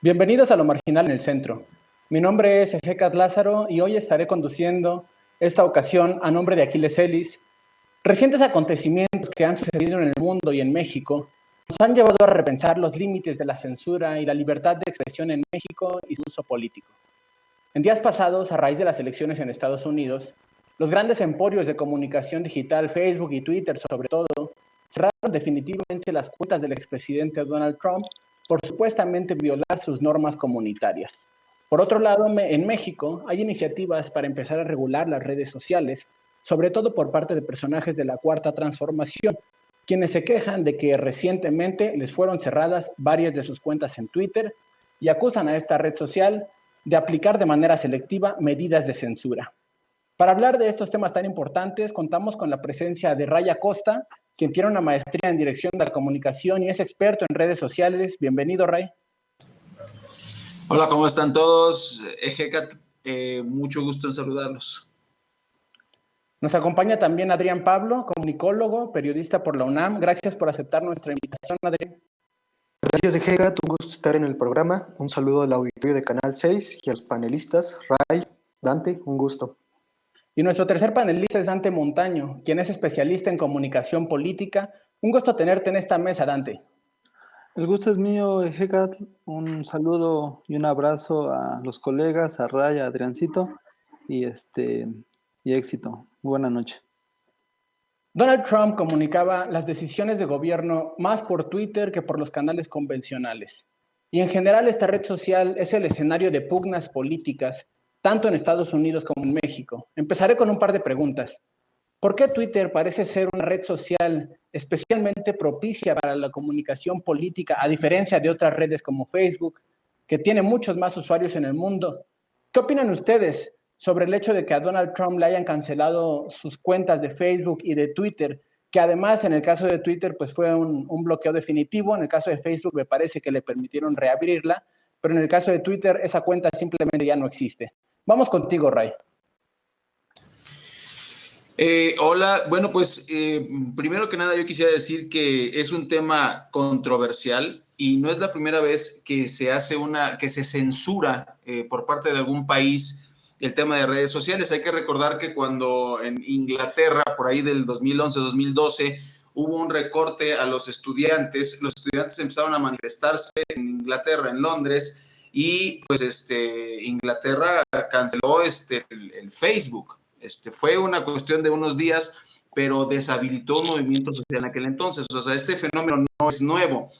Bienvenidos a Lo Marginal en el Centro. Mi nombre es Ejecat Lázaro y hoy estaré conduciendo esta ocasión a nombre de Aquiles Ellis. Recientes acontecimientos que han sucedido en el mundo y en México nos han llevado a repensar los límites de la censura y la libertad de expresión en México y su uso político. En días pasados, a raíz de las elecciones en Estados Unidos, los grandes emporios de comunicación digital, Facebook y Twitter sobre todo, cerraron definitivamente las cuentas del expresidente Donald Trump por supuestamente violar sus normas comunitarias. Por otro lado, en México hay iniciativas para empezar a regular las redes sociales, sobre todo por parte de personajes de la Cuarta Transformación, quienes se quejan de que recientemente les fueron cerradas varias de sus cuentas en Twitter y acusan a esta red social de aplicar de manera selectiva medidas de censura. Para hablar de estos temas tan importantes, contamos con la presencia de Ray Acosta, quien tiene una maestría en Dirección de la Comunicación y es experto en redes sociales. Bienvenido, Ray. Hola, ¿cómo están todos? Ejecat, mucho gusto en saludarlos. Nos acompaña también Adrián Pablo, comunicólogo, periodista por la UNAM. Gracias por aceptar nuestra invitación, Adrián. Gracias, Ejecat. Un gusto estar en el programa. Un saludo al auditorio de Canal 6 y a los panelistas. Ray, Dante, un gusto. Y nuestro tercer panelista es Dante Montaño, quien es especialista en comunicación política. Un gusto tenerte en esta mesa, Dante. El gusto es mío, Ejecat. Un saludo y un abrazo a los colegas, a Ray, a Adriancito y éxito. Buena noche. Donald Trump comunicaba las decisiones de gobierno más por Twitter que por los canales convencionales. Y en general esta red social es el escenario de pugnas políticas, tanto en Estados Unidos como en México. Empezaré con un par de preguntas. ¿Por qué Twitter parece ser una red social especialmente propicia para la comunicación política, a diferencia de otras redes como Facebook, que tiene muchos más usuarios en el mundo? ¿Qué opinan ustedes sobre el hecho de que a Donald Trump le hayan cancelado sus cuentas de Facebook y de Twitter, que además en el caso de Twitter pues fue un bloqueo definitivo, en el caso de Facebook me parece que le permitieron reabrirla, pero en el caso de Twitter esa cuenta simplemente ya no existe? Vamos contigo, Ray. Hola, bueno, pues primero que nada yo quisiera decir que es un tema controversial y no es la primera vez que se hace que se censura por parte de algún país el tema de redes sociales. Hay que recordar que cuando en Inglaterra, por ahí del 2011-2012, hubo un recorte a los estudiantes empezaron a manifestarse en Inglaterra, en Londres, y pues Inglaterra canceló el Facebook. Fue una cuestión de unos días, pero deshabilitó un movimiento social en aquel entonces. O sea, este fenómeno no es nuevo.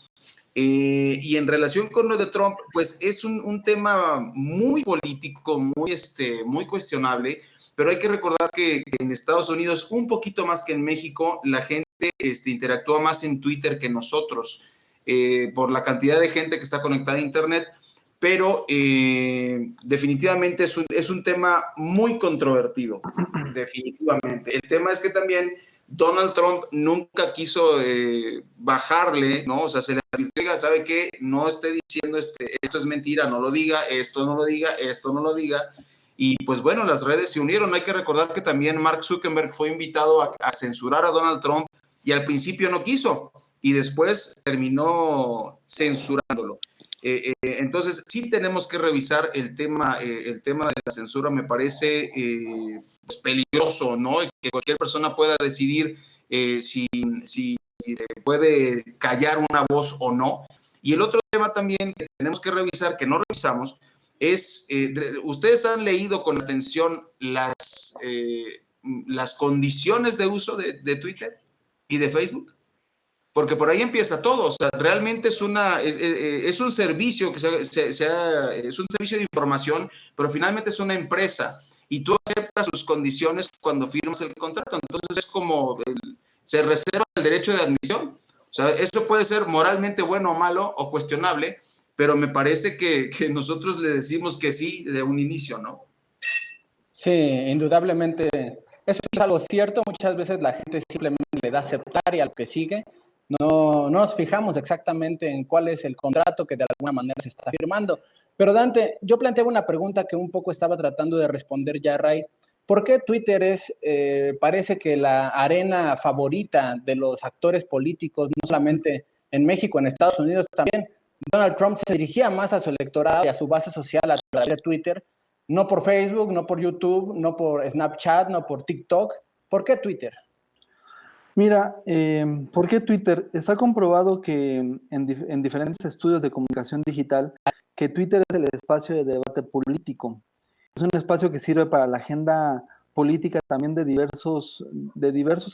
Y en relación con lo de Trump, pues es un tema muy político, muy cuestionable, pero hay que recordar que en Estados Unidos, un poquito más que en México, la gente interactúa más en Twitter que nosotros, por la cantidad de gente que está conectada a Internet. Pero definitivamente es un tema muy controvertido, definitivamente. El tema es que también Donald Trump nunca quiso bajarle, ¿no? O sea, se le diga, ¿sabe qué? No esté diciendo esto es mentira, no lo diga, esto no lo diga, esto no lo diga. Y pues bueno, las redes se unieron. Hay que recordar que también Mark Zuckerberg fue invitado a censurar a Donald Trump y al principio no quiso y después terminó censurándolo. Entonces, sí tenemos que revisar el tema de la censura. Me parece pues peligroso, ¿no? Que cualquier persona pueda decidir si puede callar una voz o no. Y el otro tema también que tenemos que revisar, que no revisamos, es, ¿ustedes han leído con atención las condiciones de uso de Twitter y de Facebook? Porque por ahí empieza todo. O sea, realmente es un servicio es un servicio de información, pero finalmente es una empresa y tú aceptas sus condiciones cuando firmas el contrato. Entonces es como se reserva el derecho de admisión. O sea, eso puede ser moralmente bueno o malo o cuestionable, pero me parece que nosotros le decimos que sí de un inicio, ¿no? Sí, indudablemente, eso es algo cierto. Muchas veces la gente simplemente le da a aceptar y a lo que sigue. No nos fijamos exactamente en cuál es el contrato que de alguna manera se está firmando. Pero Dante, yo planteaba una pregunta que un poco estaba tratando de responder ya, Ray. ¿Por qué Twitter parece que la arena favorita de los actores políticos, no solamente en México, en Estados Unidos también? Donald Trump se dirigía más a su electorado y a su base social a través de Twitter, no por Facebook, no por YouTube, no por Snapchat, no por TikTok. ¿Por qué Twitter? Mira, ¿por qué Twitter? Está comprobado que en diferentes estudios de comunicación digital, que Twitter es el espacio de debate político. Es un espacio que sirve para la agenda política también de diversos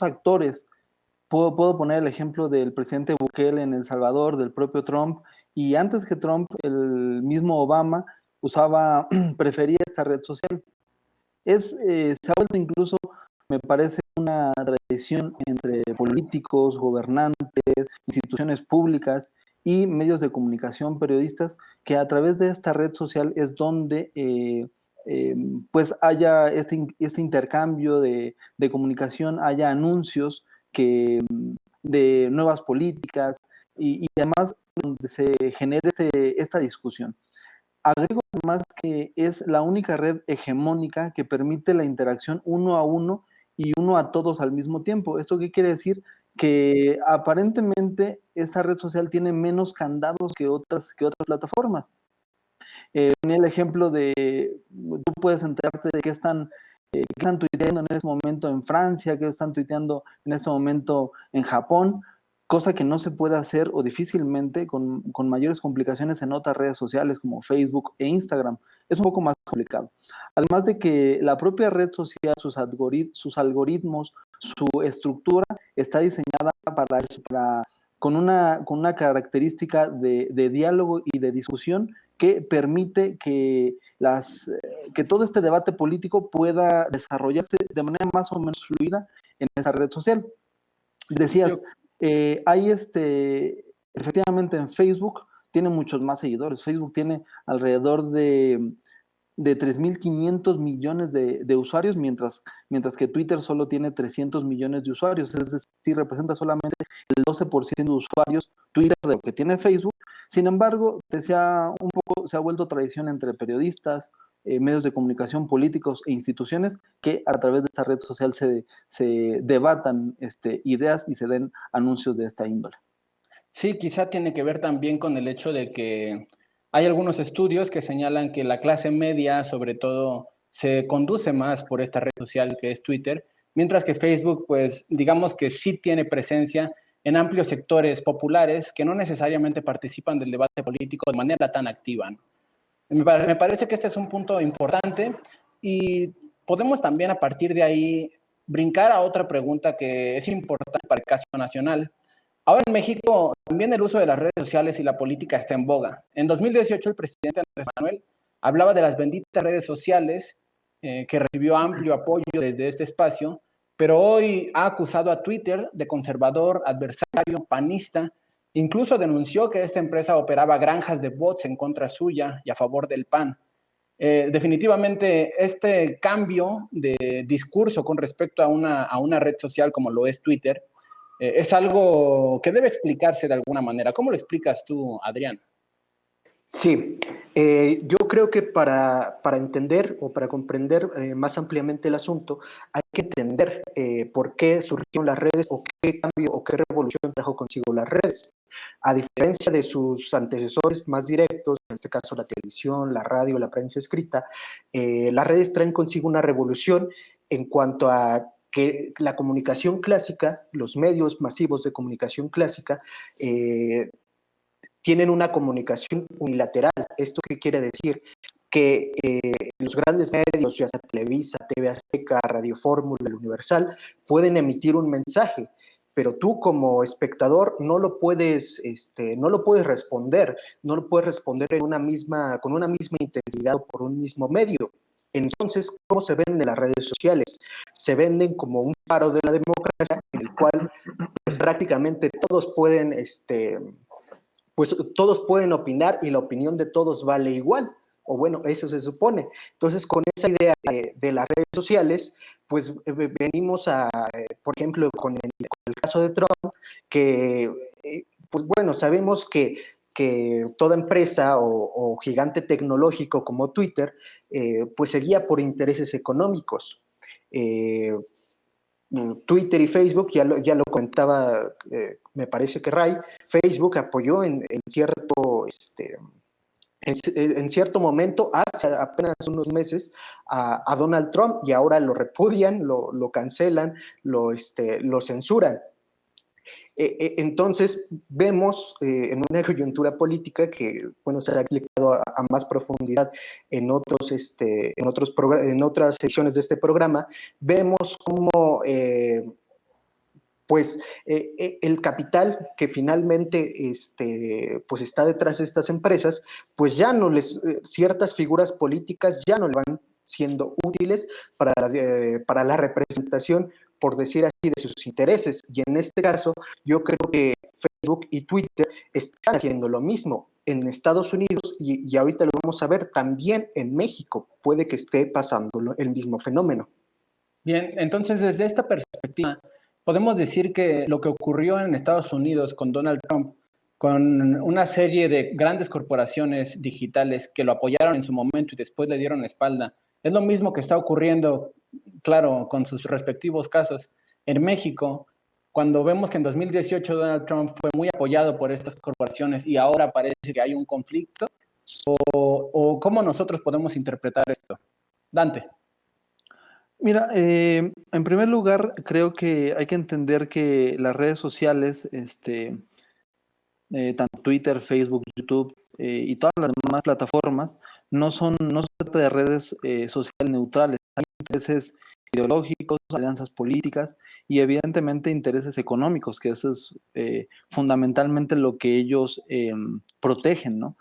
actores. Puedo poner el ejemplo del presidente Bukele en El Salvador, del propio Trump, y antes que Trump, el mismo Obama prefería esta red social. Se ha vuelto incluso, me parece, una tradición entre políticos, gobernantes, instituciones públicas y medios de comunicación, periodistas, que a través de esta red social es donde pues haya este intercambio de comunicación, haya anuncios de nuevas políticas y además donde se genere esta discusión. Agrego además que es la única red hegemónica que permite la interacción uno a uno y uno a todos al mismo tiempo. ¿Esto qué quiere decir? Que aparentemente esta red social tiene menos candados que otras plataformas. Ponía el ejemplo tú puedes enterarte de qué están tuiteando en este momento en Francia, qué están tuiteando en este momento en Japón, cosa que no se puede hacer o difícilmente con mayores complicaciones en otras redes sociales como Facebook e Instagram. Es un poco más complicado. Además de que la propia red social, sus algoritmos, su estructura está diseñada para eso, con una característica de diálogo y de discusión que permite que todo este debate político pueda desarrollarse de manera más o menos fluida en esa red social. Decías, hay efectivamente en Facebook tiene muchos más seguidores. Facebook tiene alrededor de 3.500 millones de usuarios, mientras que Twitter solo tiene 300 millones de usuarios, es decir, representa solamente el 12% de usuarios Twitter de lo que tiene Facebook. Sin embargo, se ha vuelto tradición entre periodistas, medios de comunicación, políticos e instituciones que a través de esta red social se debatan ideas y se den anuncios de esta índole. Sí, quizá tiene que ver también con el hecho de que hay algunos estudios que señalan que la clase media, sobre todo, se conduce más por esta red social que es Twitter, mientras que Facebook, pues digamos que sí tiene presencia en amplios sectores populares que no necesariamente participan del debate político de manera tan activa, ¿no? Me parece que este es un punto importante y podemos también a partir de ahí brincar a otra pregunta que es importante para el caso nacional. Ahora en México también el uso de las redes sociales y la política está en boga. En 2018 el presidente Andrés Manuel hablaba de las benditas redes sociales que recibió amplio apoyo desde este espacio, pero hoy ha acusado a Twitter de conservador, adversario, panista. Incluso denunció que esta empresa operaba granjas de bots en contra suya y a favor del PAN. Definitivamente este cambio de discurso con respecto a una red social como lo es Twitter es algo que debe explicarse de alguna manera. ¿Cómo lo explicas tú, Adrián? Sí, yo creo que para entender o para comprender más ampliamente el asunto, hay que entender por qué surgieron las redes o qué cambio o qué revolución trajo consigo las redes. A diferencia de sus antecesores más directos, en este caso la televisión, la radio, la prensa escrita, las redes traen consigo una revolución en cuanto a que la comunicación clásica, los medios masivos de comunicación clásica, tienen una comunicación unilateral. ¿Esto qué quiere decir? Que los grandes medios, ya sea Televisa, TV Azteca, Radio Fórmula, El Universal, pueden emitir un mensaje, pero tú como espectador no lo puedes responder, no lo puedes responder con una misma intensidad o por un mismo medio. Entonces, ¿cómo se venden las redes sociales? Se venden como un faro de la democracia en el cual pues prácticamente todos pueden, pues todos pueden opinar y la opinión de todos vale igual, o bueno, eso se supone. Entonces, con esa idea de las redes sociales, pues venimos a, por ejemplo, con el caso de Trump, que, pues bueno, sabemos que toda empresa o gigante tecnológico como Twitter, pues se guía por intereses económicos. Twitter y Facebook, ya lo comentaba, me parece que Ray, Facebook apoyó en cierto, en cierto momento, hace apenas unos meses, a Donald Trump, y ahora lo repudian, lo cancelan, lo censuran. Entonces, vemos en una coyuntura política que, bueno, se ha explicado a más profundidad en en otras secciones de este programa, vemos cómo pues el capital que finalmente pues está detrás de estas empresas, pues ya no ciertas figuras políticas ya no le van siendo útiles para la representación, por decir así, de sus intereses. Y en este caso, yo creo que Facebook y Twitter están haciendo lo mismo en Estados Unidos y ahorita lo vamos a ver también en México. Puede que esté pasando el mismo fenómeno. Bien, entonces desde esta perspectiva, podemos decir que lo que ocurrió en Estados Unidos con Donald Trump, con una serie de grandes corporaciones digitales que lo apoyaron en su momento y después le dieron la espalda, es lo mismo que está ocurriendo, claro, con sus respectivos casos en México, cuando vemos que en 2018 Donald Trump fue muy apoyado por estas corporaciones y ahora parece que hay un conflicto, o cómo nosotros podemos interpretar esto. Dante. Mira, en primer lugar, creo que hay que entender que las redes sociales, tanto Twitter, Facebook, YouTube y todas las demás plataformas, no se trata de redes sociales neutrales. Hay intereses ideológicos, alianzas políticas y evidentemente intereses económicos, que eso es fundamentalmente lo que ellos protegen, ¿no?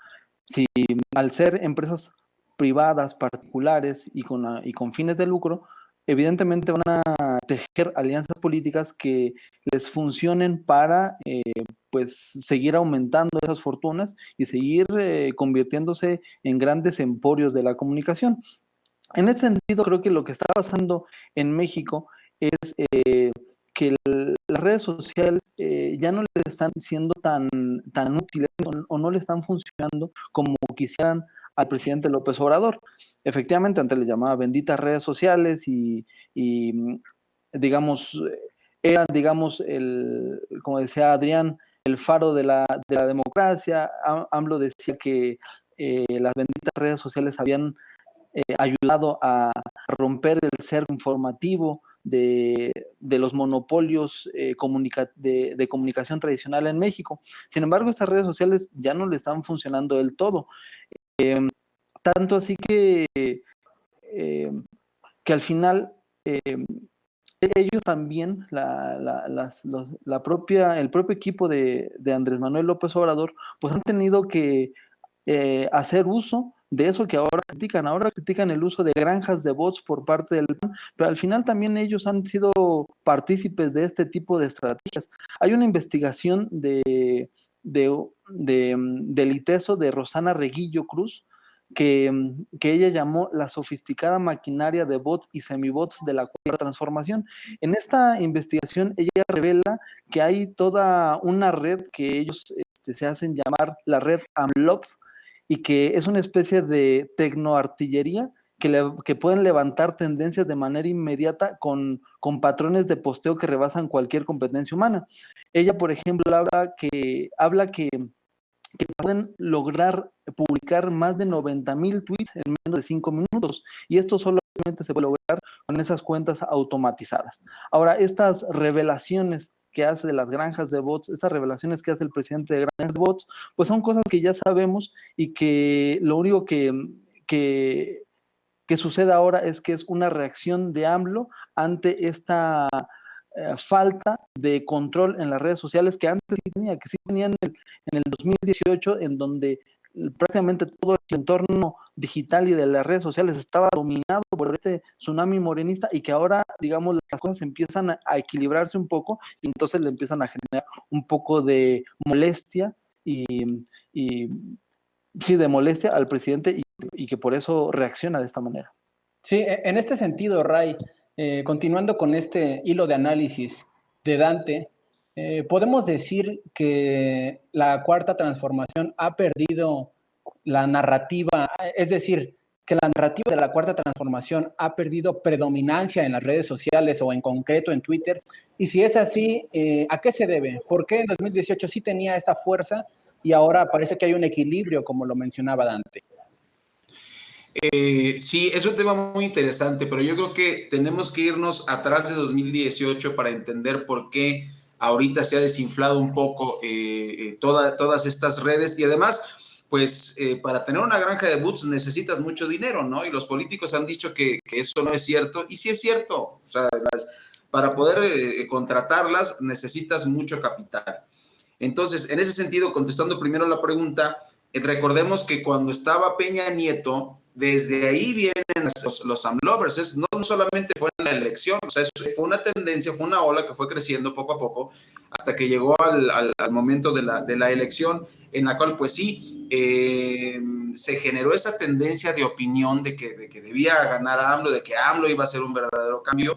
Si al ser empresas privadas, particulares y con fines de lucro, evidentemente van a tejer alianzas políticas que les funcionen para pues seguir aumentando esas fortunas y seguir convirtiéndose en grandes emporios de la comunicación. En ese sentido, creo que lo que está pasando en México es que las redes sociales ya no le están siendo tan útiles o no le están funcionando como quisieran al presidente López Obrador. Efectivamente, antes le llamaba benditas redes sociales y digamos, era, digamos, como decía Adrián, el faro de la democracia. AMLO decía que las benditas redes sociales habían ayudado a romper el cerco informativo de los monopolios de comunicación tradicional en México. Sin embargo, estas redes sociales ya no le están funcionando del todo. Tanto así que al final ellos también, el propio equipo de Andrés Manuel López Obrador, pues han tenido que hacer uso de eso que ahora critican. Ahora critican el uso de granjas de bots por parte del PAN, pero al final también ellos han sido partícipes de este tipo de estrategias. Hay una investigación del ITESO de Rosana Reguillo Cruz, que ella llamó la sofisticada maquinaria de bots y semibots de la cuarta transformación. En esta investigación ella revela que hay toda una red que ellos se hacen llamar la red AMLOP, y que es una especie de tecnoartillería que pueden levantar tendencias de manera inmediata con patrones de posteo que rebasan cualquier competencia humana. Ella, por ejemplo, habla que pueden lograr publicar más de 90,000 tweets en menos de 5 minutos, y esto solamente se puede lograr con esas cuentas automatizadas. Ahora, estas revelaciones que hace de las granjas de bots, estas revelaciones que hace el presidente de granjas de bots, pues son cosas que ya sabemos y que lo único que sucede ahora es que es una reacción de AMLO ante esta falta de control en las redes sociales que antes sí tenía, que sí tenían en el 2018, en donde prácticamente todo el entorno digital y de las redes sociales estaba dominado por este tsunami morenista y que ahora, digamos, las cosas empiezan a equilibrarse un poco y entonces le empiezan a generar un poco de molestia y sí, de molestia al presidente y que por eso reacciona de esta manera. Sí, en este sentido, Ray, continuando con este hilo de análisis de Dante, podemos decir que la cuarta transformación ha perdido la narrativa, es decir, que la narrativa de la cuarta transformación ha perdido predominancia en las redes sociales o en concreto en Twitter. Y si es así, ¿a qué se debe? ¿Por qué en 2018 sí tenía esta fuerza y ahora parece que hay un equilibrio, como lo mencionaba Dante? Sí, es un tema muy interesante, pero yo creo que tenemos que irnos atrás de 2018 para entender por qué ahorita se ha desinflado un poco todas estas redes y además, pues para tener una granja de bots necesitas mucho dinero, ¿no? Y los políticos han dicho que eso no es cierto y sí es cierto, o sea, para poder contratarlas necesitas mucho capital. Entonces, en ese sentido, contestando primero la pregunta, recordemos que cuando estaba Peña Nieto, desde ahí vienen los AMLovers, no solamente fue en la elección, o sea, fue una tendencia, fue una ola que fue creciendo poco a poco hasta que llegó al momento de la elección, en la cual pues sí, se generó esa tendencia de opinión de que debía ganar a AMLO, de que AMLO iba a ser un verdadero cambio.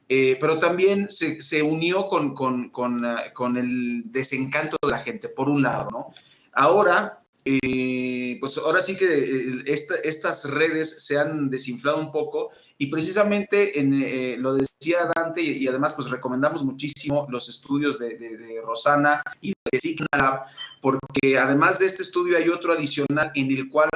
Pero también se unió con el desencanto de la gente, por un lado, ¿no? Ahora, pues ahora sí que estas redes se han desinflado un poco y precisamente lo decía Dante y además pues recomendamos muchísimo los estudios de Rosana y de Signalab, porque además de este estudio hay otro adicional en el cual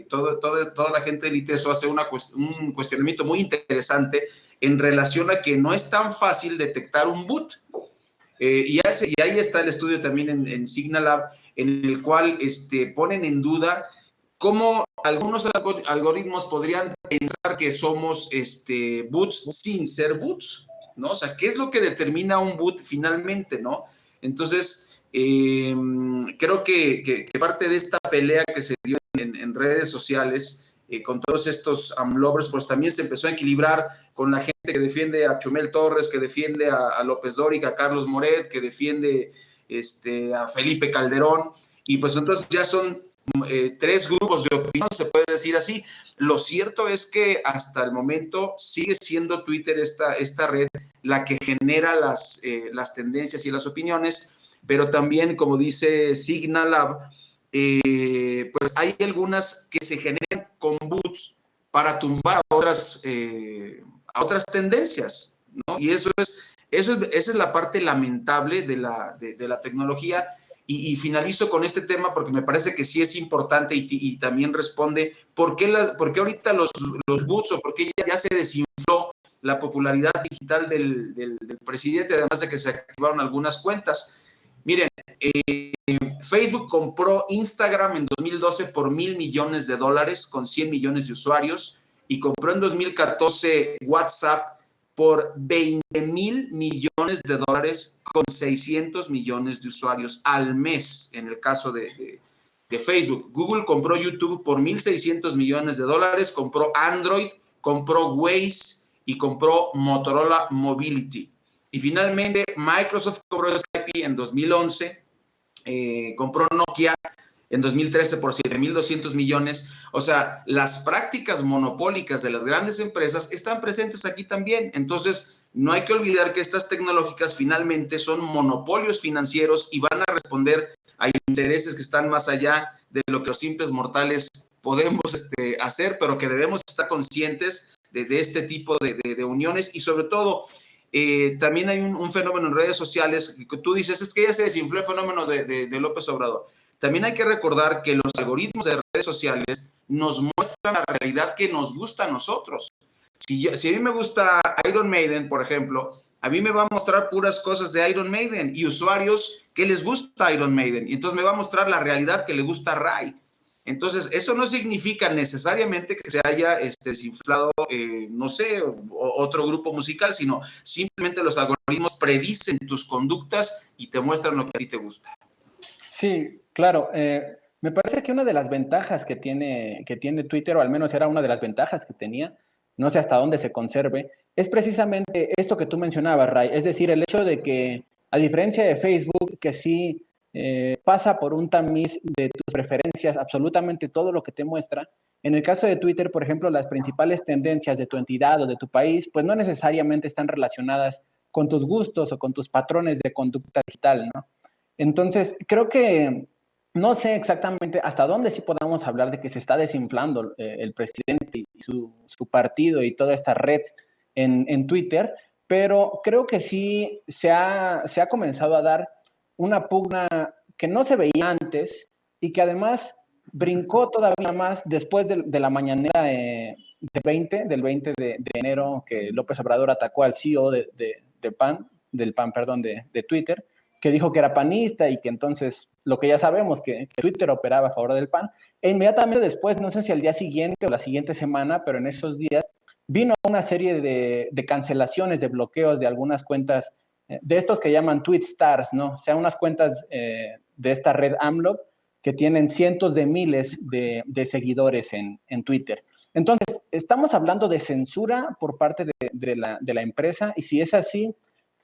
toda la gente del ITESO hace un cuestionamiento muy interesante en relación a que no es tan fácil detectar un boot. Y ahí está el estudio también en Signalab, en el cual ponen en duda cómo algunos algoritmos podrían pensar que somos boots sin ser boots, ¿no? O sea, ¿qué es lo que determina un boot finalmente, no? Entonces, creo que parte de esta pelea que se dio en redes sociales con todos estos AMLovers, pues también se empezó a equilibrar con la gente que defiende a Chumel Torres, que defiende a López Dóriga, a Carlos Moret, que defiende a Felipe Calderón, y pues entonces ya son tres grupos de opinión, se puede decir así. Lo cierto es que hasta el momento sigue siendo Twitter esta red la que genera las tendencias y las opiniones, pero también, como dice Signalab, pues hay algunas que se generan con bots para tumbar a otras tendencias, ¿no? Y esa es la parte lamentable de la tecnología. Y finalizo con este tema porque me parece que sí es importante y también responde por qué ahorita los bots o por qué ya se desinfló la popularidad digital del presidente, además de que se activaron algunas cuentas. Miren, Facebook compró Instagram en 2012 por $1,000 millones con 100 millones de usuarios y compró en 2014 WhatsApp por $20,000 millones con 600 millones de usuarios al mes en el caso de Facebook. Google compró YouTube por $1,600 millones, compró Android, compró Waze y compró Motorola Mobility. Y finalmente Microsoft compró Skype en 2011, compró Nokia en 2013 por 7,200 millones. O sea, las prácticas monopólicas de las grandes empresas están presentes aquí también. Entonces, no hay que olvidar que estas tecnológicas finalmente son monopolios financieros y van a responder a intereses que están más allá de lo que los simples mortales podemos hacer, pero que debemos estar conscientes de este tipo de uniones y sobre todo también hay un fenómeno en redes sociales que tú dices, es que ya se desinfló el fenómeno de López Obrador. También hay que recordar que los algoritmos de redes sociales nos muestran la realidad que nos gusta a nosotros. Si a mí me gusta Iron Maiden, por ejemplo, a mí me va a mostrar puras cosas de Iron Maiden y usuarios que les gusta Iron Maiden. Y entonces me va a mostrar la realidad que le gusta a Ray. Entonces, eso no significa necesariamente que se haya desinflado, no sé, otro grupo musical, sino simplemente los algoritmos predicen tus conductas y te muestran lo que a ti te gusta. Sí, claro. Me parece que una de las ventajas que tiene Twitter, o al menos era una de las ventajas que tenía, no sé hasta dónde se conserve, es precisamente esto que tú mencionabas, Ray. Es decir, el hecho de que, a diferencia de Facebook, que sí pasa por un tamiz de tus preferencias, absolutamente todo lo que te muestra, en el caso de Twitter, por ejemplo, las principales tendencias de tu entidad o de tu país, pues no necesariamente están relacionadas con tus gustos o con tus patrones de conducta digital, ¿no? Entonces, creo que no sé exactamente hasta dónde sí podamos hablar de que se está desinflando el presidente y su partido y toda esta red en Twitter, pero creo que sí se ha comenzado a dar una pugna que no se veía antes y que además brincó todavía más después de la mañanera del 20 de enero, que López Obrador atacó al CEO del PAN, perdón, de Twitter, que dijo que era panista y que entonces lo que ya sabemos, que Twitter operaba a favor del PAN, e inmediatamente después, no sé si al día siguiente o la siguiente semana, pero en esos días, vino una serie de cancelaciones, de bloqueos de algunas cuentas, de estos que llaman tweet stars, ¿no? O sea, unas cuentas de esta red AMLO que tienen cientos de miles de seguidores en Twitter. Entonces, estamos hablando de censura por parte de la empresa, y si es así,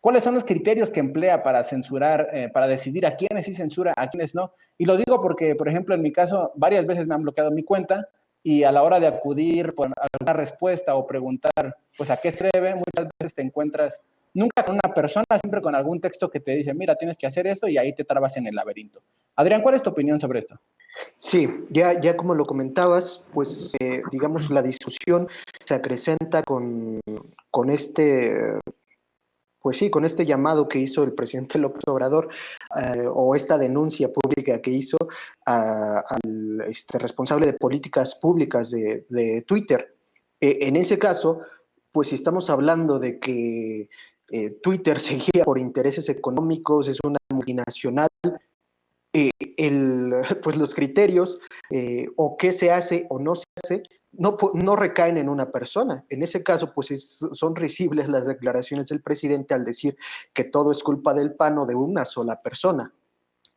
¿cuáles son los criterios que emplea para censurar, para decidir a quiénes sí censura, a quiénes no? Y lo digo porque, por ejemplo, en mi caso, varias veces me han bloqueado mi cuenta y a la hora de acudir por alguna respuesta o preguntar, pues a qué se debe, muchas veces te encuentras nunca con una persona, siempre con algún texto que te dice, mira, tienes que hacer esto, y ahí te trabas en el laberinto. Adrián, ¿cuál es tu opinión sobre esto? Sí, ya como lo comentabas, pues digamos la discusión se acrecenta con este, pues sí, con este llamado que hizo el presidente López Obrador, o esta denuncia pública que hizo al responsable de políticas públicas de Twitter. En ese caso, pues si estamos hablando de que Twitter se guía por intereses económicos, es una multinacional, pues los criterios o qué se hace o no se hace no recaen en una persona. En ese caso, pues son risibles las declaraciones del presidente al decir que todo es culpa del PAN o de una sola persona.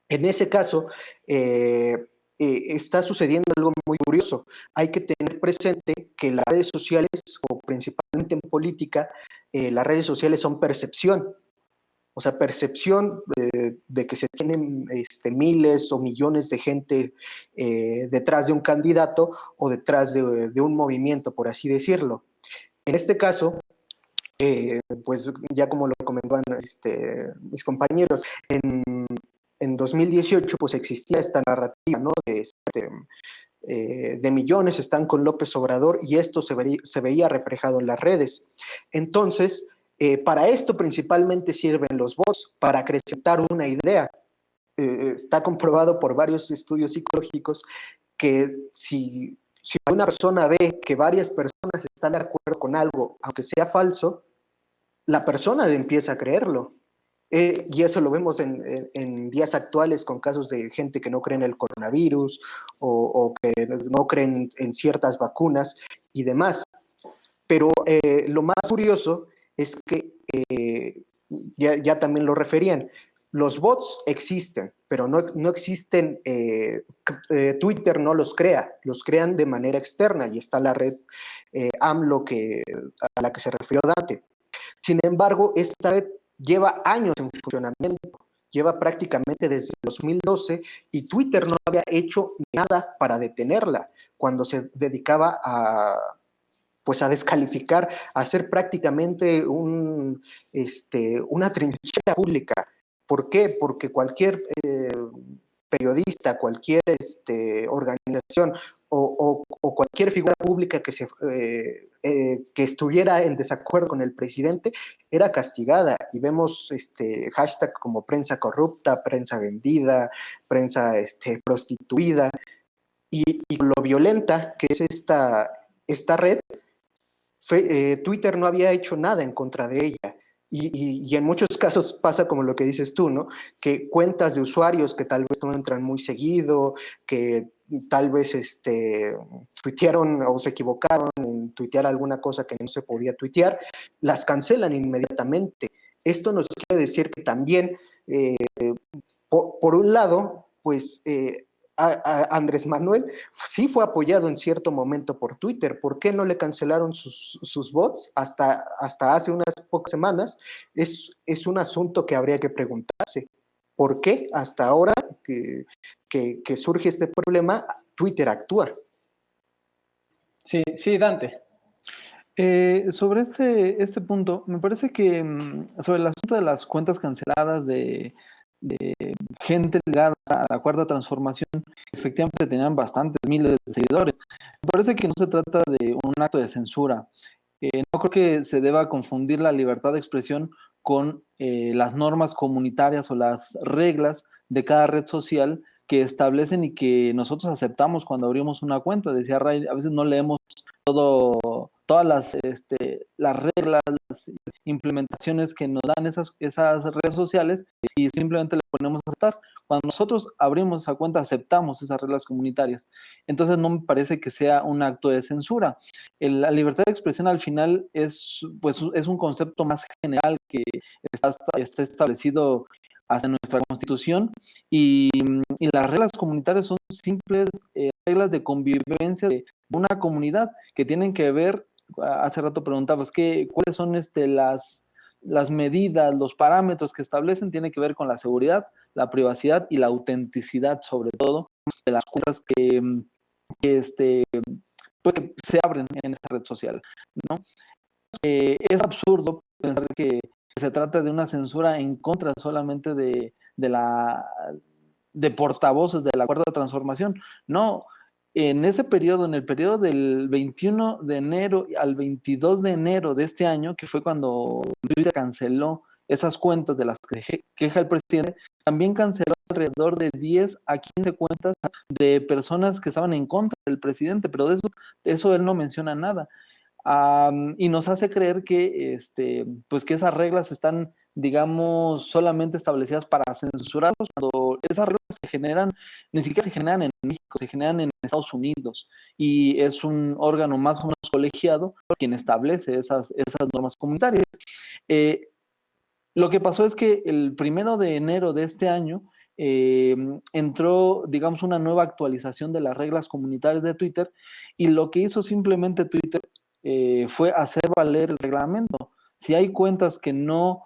En ese caso, está sucediendo algo muy curioso. Hay que tener presente que las redes sociales, o principalmente en política, las redes sociales son percepción. O sea, percepción de que se tienen miles o millones de gente detrás de un candidato o detrás de un movimiento, por así decirlo. En este caso, pues ya como lo comentaban mis compañeros, en 2018 pues existía esta narrativa, ¿no? De millones están con López Obrador, y esto se veía reflejado en las redes. Entonces, para esto principalmente sirven los bots, para acrecentar una idea. Está comprobado por varios estudios psicológicos que si una persona ve que varias personas están de acuerdo con algo, aunque sea falso, la persona empieza a creerlo. Y eso lo vemos en días actuales con casos de gente que no cree en el coronavirus o que no creen en ciertas vacunas y demás. Pero lo más curioso es que, ya también lo referían, los bots existen, pero no existen, Twitter no los crea, los crean de manera externa, y está la red AMLO a la que se refirió Dante. Sin embargo, esta red lleva años en funcionamiento, lleva prácticamente desde 2012, y Twitter no había hecho nada para detenerla cuando se dedicaba pues a descalificar, a hacer prácticamente una trinchera pública. ¿Por qué? Porque cualquier periodista, cualquier organización o cualquier figura pública que estuviera en desacuerdo con el presidente era castigada. Y vemos hashtag como prensa corrupta, prensa vendida, prensa prostituida, y lo violenta que es esta red. Twitter no había hecho nada en contra de ella. Y en muchos casos pasa como lo que dices tú, ¿no? Que cuentas de usuarios que tal vez no entran muy seguido, que tal vez tuitearon o se equivocaron en tuitear alguna cosa que no se podía tuitear, las cancelan inmediatamente. Esto nos quiere decir que también, por un lado, pues Andrés Manuel sí fue apoyado en cierto momento por Twitter. ¿Por qué no le cancelaron sus bots hasta hace unas pocas semanas? Es un asunto que habría que preguntarse. ¿Por qué hasta ahora que surge este problema, Twitter actúa? Sí, sí, Dante. Sobre este punto, me parece que sobre el asunto de las cuentas canceladas de gente ligada a la cuarta transformación, efectivamente tenían bastantes miles de seguidores. Me parece que no se trata de un acto de censura. No creo que se deba confundir la libertad de expresión con las normas comunitarias o las reglas de cada red social que establecen y que nosotros aceptamos cuando abrimos una cuenta. Decía Ray, a veces no leemos todas las reglas, las implementaciones que nos dan esas redes sociales y simplemente le ponemos a aceptar. Cuando nosotros abrimos esa cuenta, aceptamos esas reglas comunitarias. Entonces no me parece que sea un acto de censura. La libertad de expresión al final es un concepto más general que está establecido hasta nuestra Constitución y las reglas comunitarias son simples reglas de convivencia de una comunidad que tienen que ver, hace rato preguntabas, ¿cuáles son las medidas, los parámetros que establecen? Tiene que ver con la seguridad, la privacidad y la autenticidad, sobre todo, de las cuentas que se abren en esta red social, ¿no? Es absurdo pensar que se trata de una censura en contra solamente de portavoces de la cuarta transformación. No, en ese periodo, en el periodo del 21 de enero al 22 de enero de este año, que fue cuando Twitter canceló esas cuentas de las que queja el presidente, también canceló alrededor de 10 a 15 cuentas de personas que estaban en contra del presidente, pero de eso él no menciona nada. Y nos hace creer que, que esas reglas están, digamos, solamente establecidas para censurarlos, cuando esas reglas ni siquiera se generan en México, se generan en Estados Unidos, y es un órgano más o menos colegiado quien establece esas normas comunitarias. Lo que pasó es que el 1 de enero de este año entró, digamos, una nueva actualización de las reglas comunitarias de Twitter, y lo que hizo simplemente Twitter fue hacer valer el reglamento. Si hay cuentas que no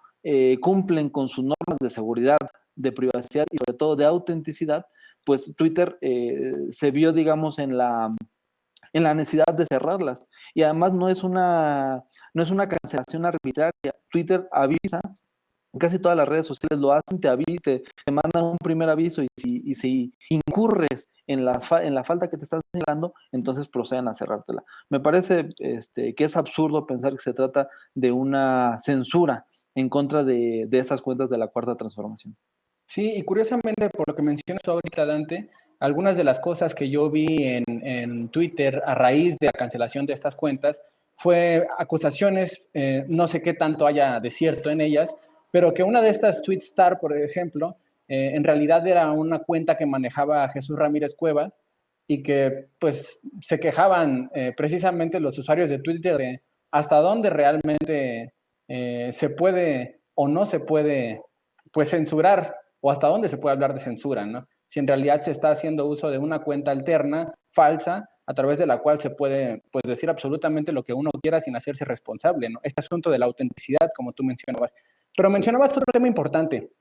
cumplen con sus normas de seguridad, de privacidad y sobre todo de autenticidad, pues Twitter se vio, digamos, en la necesidad de cerrarlas. Y además no es una cancelación arbitraria. Twitter avisa, casi todas las redes sociales lo hacen, te mandan un primer aviso, y si incurres en la falta que te están señalando, entonces proceden a cerrártela. Me parece que es absurdo pensar que se trata de una censura en contra de esas cuentas de la cuarta transformación. Sí, y curiosamente, por lo que mencionas tú ahorita, Dante, algunas de las cosas que yo vi en Twitter a raíz de la cancelación de estas cuentas fue acusaciones, no sé qué tanto haya de cierto en ellas, pero que una de estas Tweetstar, por ejemplo, en realidad era una cuenta que manejaba Jesús Ramírez Cuevas, y que pues se quejaban precisamente los usuarios de Twitter de hasta dónde realmente se puede o no se puede pues censurar, o hasta dónde se puede hablar de censura, ¿no? Si en realidad se está haciendo uso de una cuenta alterna, falsa, a través de la cual se puede pues decir absolutamente lo que uno quiera sin hacerse responsable, ¿no? Este asunto de la autenticidad, como tú mencionabas. Pero mencionabas otro tema importante,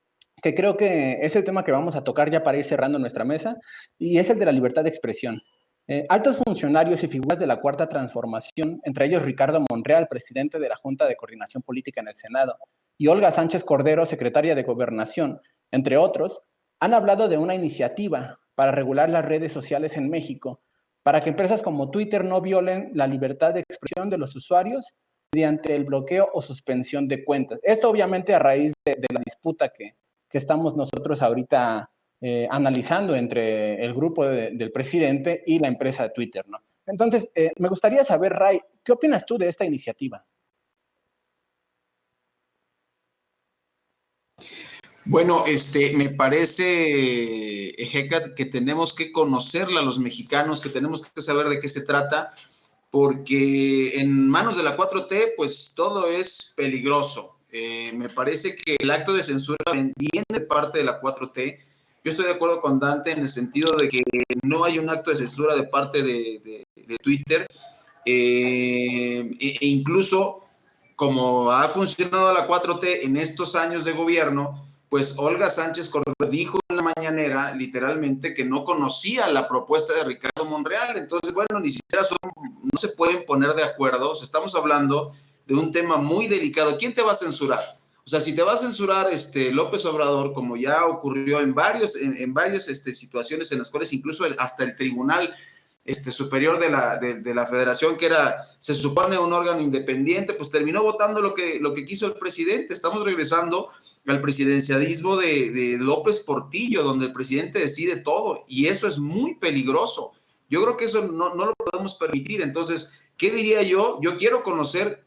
que creo que es el tema que vamos a tocar ya para ir cerrando nuestra mesa, y es el de la libertad de expresión. Altos funcionarios y figuras de la Cuarta Transformación, entre ellos Ricardo Monreal, presidente de la Junta de Coordinación Política en el Senado, y Olga Sánchez Cordero, secretaria de Gobernación, entre otros, han hablado de una iniciativa para regular las redes sociales en México, para que empresas como Twitter no violen la libertad de expresión de los usuarios mediante el bloqueo o suspensión de cuentas. Esto obviamente a raíz de la disputa que estamos nosotros ahorita analizando entre el grupo del presidente y la empresa de Twitter, ¿no? Entonces, me gustaría saber, Ray, ¿qué opinas tú de esta iniciativa? Bueno, me parece, Ejecat, que tenemos que conocerla los mexicanos, que tenemos que saber de qué se trata, porque en manos de la 4T, pues todo es peligroso. Me parece que el acto de censura viene de parte de la 4T, Yo estoy de acuerdo con Dante en el sentido de que no hay un acto de censura de parte de Twitter, incluso como ha funcionado la 4T en estos años de gobierno, pues Olga Sánchez Cordero dijo en la mañanera literalmente que no conocía la propuesta de Ricardo Monreal. Entonces, bueno, ni siquiera no se pueden poner de acuerdo. O sea, estamos hablando de un tema muy delicado. ¿Quién te va a censurar? O sea, si te va a censurar López Obrador, como ya ocurrió en varias situaciones en las cuales incluso hasta el tribunal superior de la federación, que se supone un órgano independiente, pues terminó votando lo que quiso el presidente. Estamos regresando al presidencialismo de López Portillo, donde el presidente decide todo, y eso es muy peligroso. Yo creo que eso no lo podemos permitir. Entonces, ¿qué diría yo? Yo quiero conocer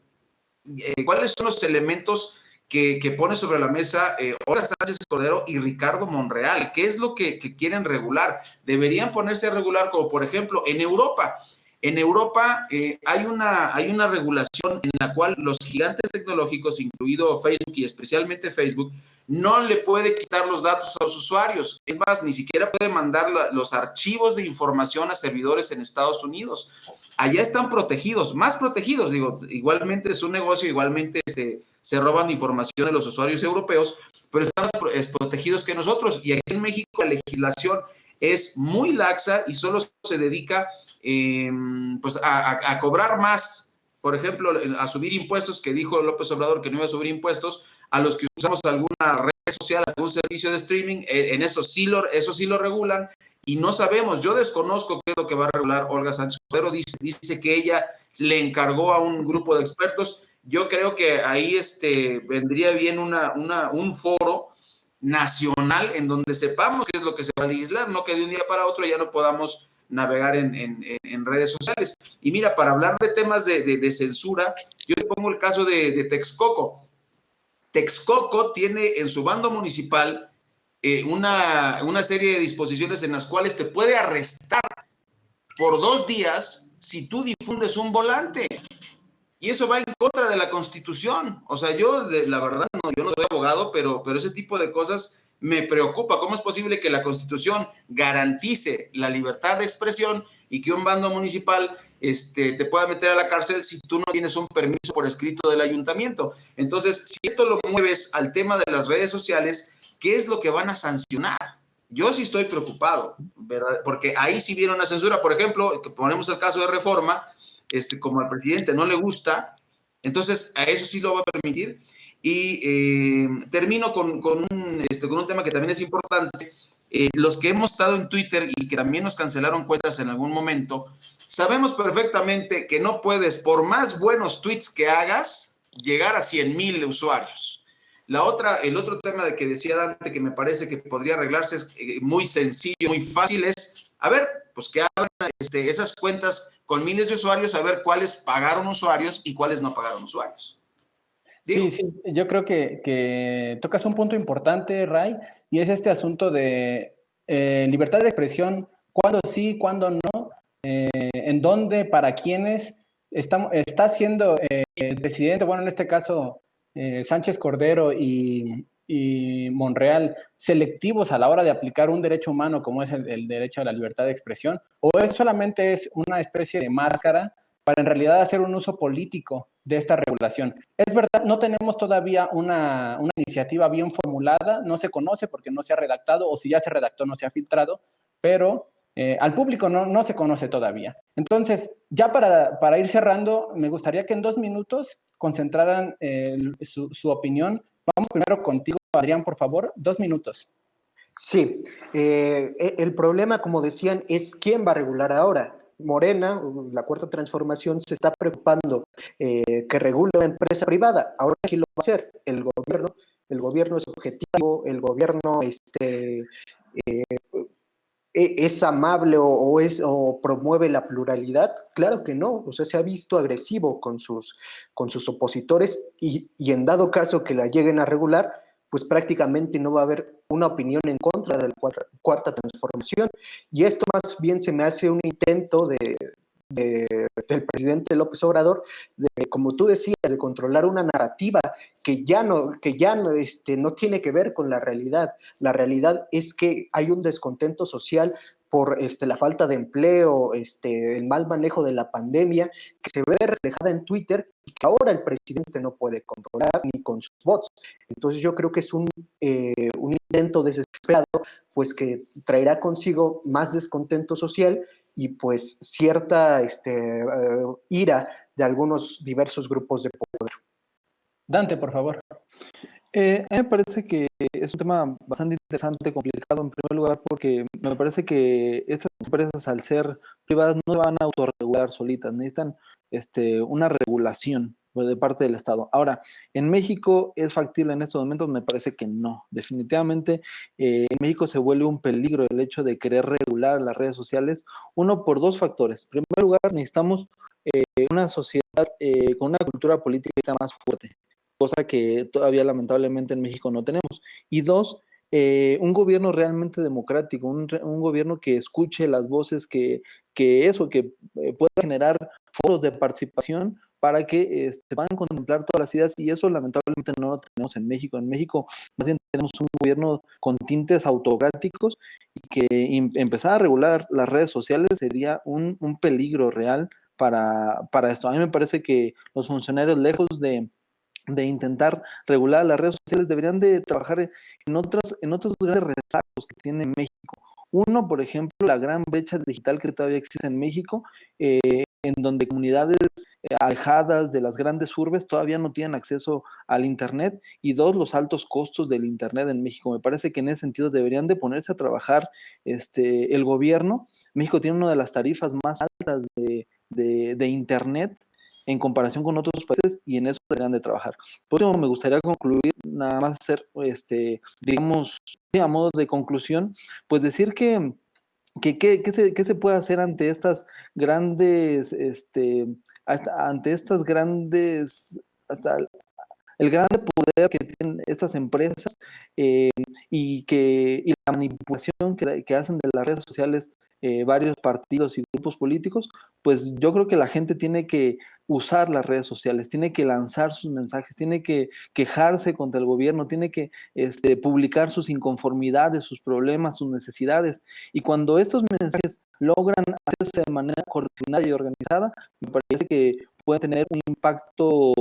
cuáles son los elementos que pone sobre la mesa Olga Sánchez Cordero y Ricardo Monreal. ¿Qué es lo que quieren regular? Deberían ponerse a regular, como por ejemplo en Europa. En Europa hay una regulación en la cual los gigantes tecnológicos, incluido Facebook y especialmente Facebook, no le puede quitar los datos a los usuarios. Es más, ni siquiera puede mandar los archivos de información a servidores en Estados Unidos. Allá están protegidos, más protegidos, digo, igualmente es un negocio, igualmente se roban información de los usuarios europeos, pero están más protegidos que nosotros. Y aquí en México la legislación es muy laxa y solo se dedica pues a cobrar más. Por ejemplo, a subir impuestos, que dijo López Obrador que no iba a subir impuestos a los que usamos alguna red social, algún servicio de streaming. En eso sí lo regulan, y no sabemos. Yo desconozco qué es lo que va a regular Olga Sánchez Cordero. Dice que ella le encargó a un grupo de expertos. Yo creo que ahí vendría bien un foro nacional en donde sepamos qué es lo que se va a legislar, no que de un día para otro ya no podamos navegar en redes sociales. Y mira, para hablar de temas de censura, yo le pongo el caso de Texcoco. Texcoco tiene en su bando municipal una serie de disposiciones en las cuales te puede arrestar por 2 días si tú difundes un volante. Y eso va en contra de la Constitución. O sea, yo, la verdad, yo no soy abogado, pero ese tipo de cosas me preocupa. ¿Cómo es posible que la Constitución garantice la libertad de expresión y que un bando municipal te pueda meter a la cárcel si tú no tienes un permiso por escrito del ayuntamiento? Entonces, si esto lo mueves al tema de las redes sociales, ¿qué es lo que van a sancionar? Yo sí estoy preocupado, ¿verdad? Porque ahí sí viene una censura. Por ejemplo, que ponemos el caso de Reforma, como al presidente no le gusta, entonces a eso sí lo va a permitir. Y termino con un tema que también es importante. Los que hemos estado en Twitter y que también nos cancelaron cuentas en algún momento, sabemos perfectamente que no puedes, por más buenos tweets que hagas, llegar a 100,000 usuarios. El otro tema de que decía Dante, que me parece que podría arreglarse, es muy sencillo, muy fácil, es, a ver, pues que hagan esas cuentas con miles de usuarios, a ver cuáles pagaron usuarios y cuáles no pagaron usuarios. Sí, yo creo que tocas un punto importante, Ray, y es este asunto de libertad de expresión, cuándo sí, cuándo no, en dónde, para quiénes está haciendo el presidente, bueno, en este caso Sánchez Cordero y Monreal, selectivos a la hora de aplicar un derecho humano como es el derecho a la libertad de expresión, o es solamente es una especie de máscara para en realidad hacer un uso político de esta regulación. Es verdad, no tenemos todavía una iniciativa bien formulada, no se conoce porque no se ha redactado, o si ya se redactó no se ha filtrado, pero al público no se conoce todavía. Entonces, ya para ir cerrando, me gustaría que en 2 minutos concentraran su opinión. Vamos primero contigo, Adrián, por favor, 2 minutos. Sí, el problema, como decían, es quién va a regular ahora. Morena, la Cuarta Transformación, se está preocupando que regule la empresa privada. Ahora, ¿quién lo va a hacer? El gobierno. El gobierno es objetivo, el gobierno es amable o promueve la pluralidad. Claro que no. O sea, se ha visto agresivo con sus opositores y en dado caso que la lleguen a regular, pues prácticamente no va a haber una opinión en contra de la Cuarta Transformación. Y esto más bien se me hace un intento de del presidente López Obrador, como tú decías, de controlar una narrativa que ya no tiene que ver con la realidad. La realidad es que hay un descontento social por la falta de empleo, el mal manejo de la pandemia, que se ve reflejada en Twitter y que ahora el presidente no puede controlar ni con sus bots. Entonces yo creo que es un intento desesperado, pues que traerá consigo más descontento social y pues cierta ira de algunos diversos grupos de poder. Dante, por favor. A mí me parece que es un tema bastante interesante, complicado en primer lugar, porque me parece que estas empresas, al ser privadas, no se van a autorregular solitas, necesitan una regulación de parte del Estado. Ahora, ¿en México es factible en estos momentos? Me parece que no. Definitivamente, en México se vuelve un peligro el hecho de querer regular las redes sociales, uno por dos factores. En primer lugar, necesitamos una sociedad con una cultura política más fuerte, cosa que todavía lamentablemente en México no tenemos. Y dos, un gobierno realmente democrático, un gobierno que escuche las voces, que pueda generar foros de participación para que puedan contemplar todas las ideas, y eso lamentablemente no lo tenemos en México. En México más bien tenemos un gobierno con tintes autocráticos, y que empezar a regular las redes sociales sería un peligro real para esto. A mí me parece que los funcionarios, lejos de intentar regular las redes sociales, deberían de trabajar en otros grandes rezagos que tiene México. Uno, por ejemplo, la gran brecha digital que todavía existe en México, en donde comunidades alejadas de las grandes urbes todavía no tienen acceso al Internet. Y dos, los altos costos del Internet en México. Me parece que en ese sentido deberían de ponerse a trabajar el gobierno. México tiene una de las tarifas más altas de Internet en comparación con otros países, y en eso deberían de trabajar. Por último, me gustaría concluir, nada más hacer, digamos, a modo de conclusión, pues decir que ¿qué se puede hacer ante estas grandes, hasta el gran poder que tienen estas empresas, y la manipulación que hacen de las redes sociales varios partidos y grupos políticos? Pues yo creo que la gente tiene que usar las redes sociales, tiene que lanzar sus mensajes, tiene que quejarse contra el gobierno, tiene que publicar sus inconformidades, sus problemas, sus necesidades. Y cuando estos mensajes logran hacerse de manera coordinada y organizada, me parece que puede tener un impacto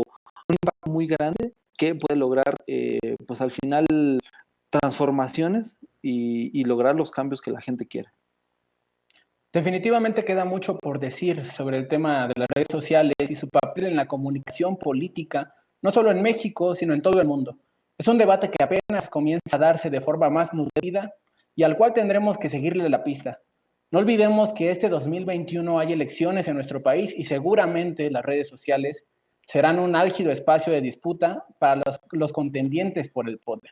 muy grande, que puede lograr, pues al final, transformaciones y lograr los cambios que la gente quiere. Definitivamente queda mucho por decir sobre el tema de las redes sociales y su papel en la comunicación política, no solo en México, sino en todo el mundo. Es un debate que apenas comienza a darse de forma más nutrida y al cual tendremos que seguirle la pista. No olvidemos que este 2021 hay elecciones en nuestro país, y seguramente las redes sociales serán un álgido espacio de disputa para los contendientes por el poder.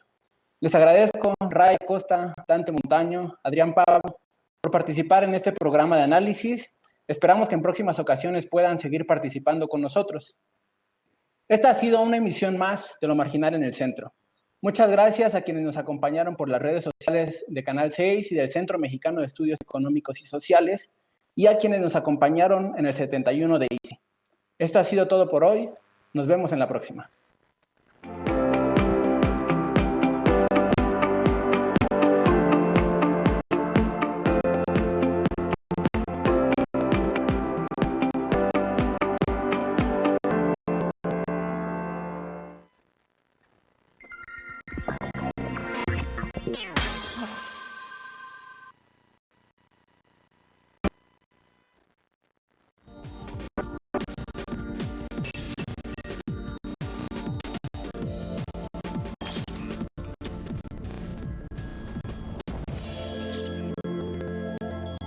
Les agradezco, Ray Costa, Dante Montaño, Adrián Pablo, por participar en este programa de análisis. Esperamos que en próximas ocasiones puedan seguir participando con nosotros. Esta ha sido una emisión más de Lo Marginal en el Centro. Muchas gracias a quienes nos acompañaron por las redes sociales de Canal 6 y del Centro Mexicano de Estudios Económicos y Sociales, y a quienes nos acompañaron en el 71 de ICI. Esto ha sido todo por hoy. Nos vemos en la próxima. Yeah.